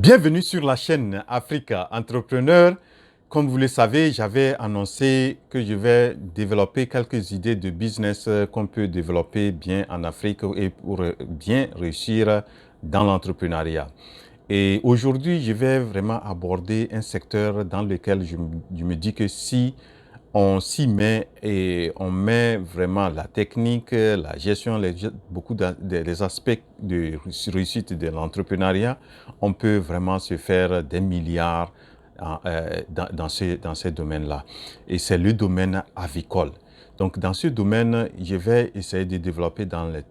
Bienvenue sur la chaîne Africa Entrepreneur. Comme vous le savez, j'avais annoncé que je vais développer quelques idées de business qu'on peut développer bien en Afrique et pour bien réussir dans l'entrepreneuriat. Et aujourd'hui, je vais vraiment aborder un secteur dans lequel je me dis que si on s'y met et on met vraiment la technique, la gestion, beaucoup des aspects de réussite de l'entrepreneuriat, on peut vraiment se faire des milliards dans ces domaines-là. Et c'est le domaine avicole. Donc, dans ce domaine, je vais essayer de développer dans les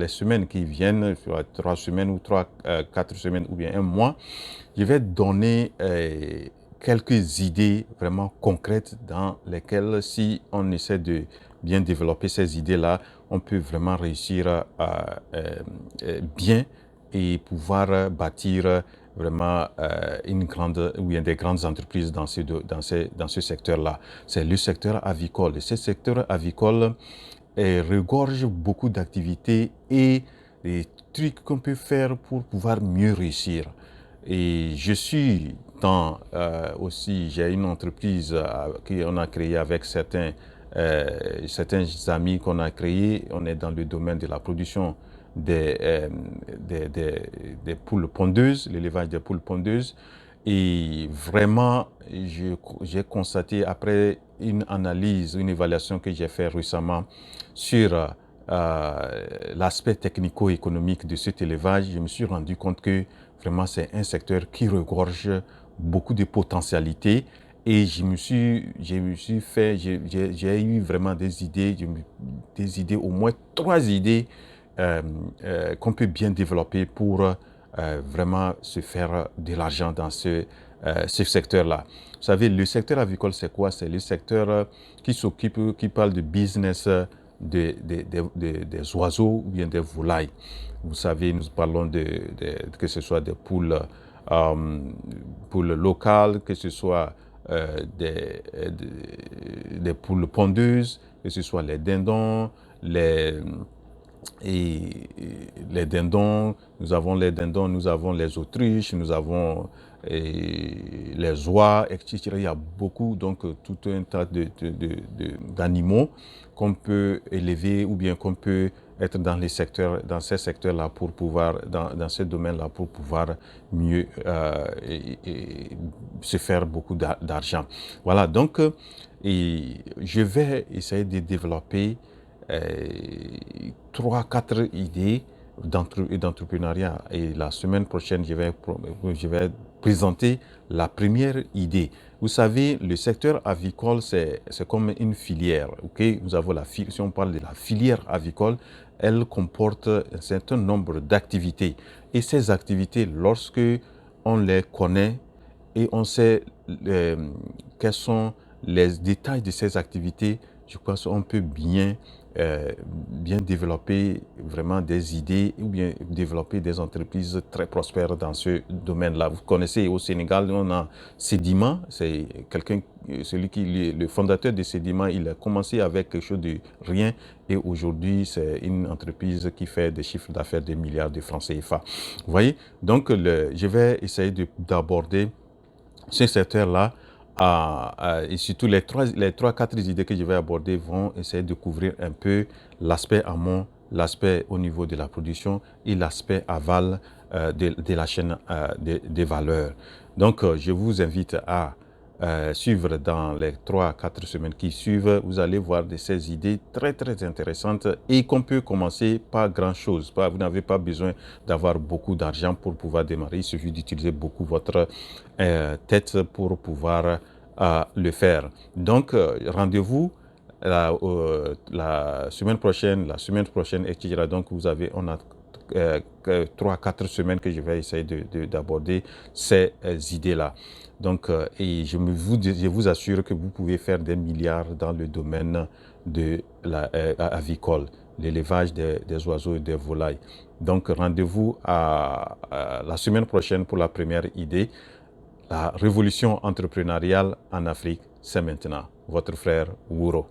semaines qui viennent, soit 3 semaines ou 4 semaines ou bien un mois, je vais donner quelques idées vraiment concrètes dans lesquelles, si on essaie de bien développer ces idées-là, on peut vraiment réussir bien et pouvoir bâtir vraiment une grande ou bien des grandes entreprises dans ce secteur-là. C'est le secteur avicole. Et ce secteur avicole regorge beaucoup d'activités et des trucs qu'on peut faire pour pouvoir mieux réussir. Et je suis aussi, j'ai une entreprise qu'on a créée avec certains amis qu'on a créés. On est dans le domaine de la production des, des poules pondeuses, l'élevage des poules pondeuses. Et vraiment, j'ai constaté après une analyse, une évaluation que j'ai faite récemment sur l'aspect technico-économique de cet élevage, je me suis rendu compte que vraiment c'est un secteur qui regorge beaucoup de potentialités et j'ai eu vraiment des idées, au moins 3 idées qu'on peut bien développer pour vraiment se faire de l'argent dans ce secteur-là. Vous savez, le secteur avicole, c'est quoi? C'est le secteur qui parle de business des oiseaux ou bien des volailles. Vous savez, nous parlons que ce soit des poules locales, que ce soit des poules pondeuses, que ce soit les dindons, et les dindons, nous avons les autruches, nous avons les oies, etc. Il y a beaucoup, donc tout un tas d'animaux qu'on peut élever ou bien qu'on peut être dans ces secteurs-là pour pouvoir, dans ces domaines-là pour pouvoir mieux se faire beaucoup d'argent. Voilà, donc je vais essayer de développer 3, 4 idées d'entrepreneuriat. Et la semaine prochaine, je vais présenter la première idée. Vous savez, le secteur avicole, c'est comme une filière. Okay? Si on parle de la filière avicole, elle comporte un certain nombre d'activités. Et ces activités, lorsque on les connaît et on sait quels sont les détails de ces activités, je crois qu'on peut bien développer vraiment des idées ou bien développer des entreprises très prospères dans ce domaine-là. Vous connaissez au Sénégal, on a Sedima, c'est le fondateur de Sedima, il a commencé avec quelque chose de rien et aujourd'hui c'est une entreprise qui fait des chiffres d'affaires de milliards de francs CFA. Vous voyez, donc je vais essayer d'aborder ce secteur-là, et surtout les 4 idées que je vais aborder vont essayer de couvrir un peu l'aspect amont, l'aspect au niveau de la production et l'aspect aval de la chaîne des valeurs. Donc, je vous invite à suivre dans les 3, 4 semaines qui suivent. Vous allez voir ces idées très, très intéressantes et qu'on peut commencer par grand-chose. Vous n'avez pas besoin d'avoir beaucoup d'argent pour pouvoir démarrer. Il suffit d'utiliser beaucoup votre tête pour pouvoir le faire. Donc, rendez-vous la semaine prochaine, etc. Donc, on a 3, 4 semaines que je vais essayer d'aborder ces idées-là. Donc, et je vous assure que vous pouvez faire des milliards dans le domaine de avicole, l'élevage des oiseaux et des volailles. Donc, rendez-vous la semaine prochaine pour la première idée. La révolution entrepreneuriale en Afrique, c'est maintenant. Votre frère Wouro.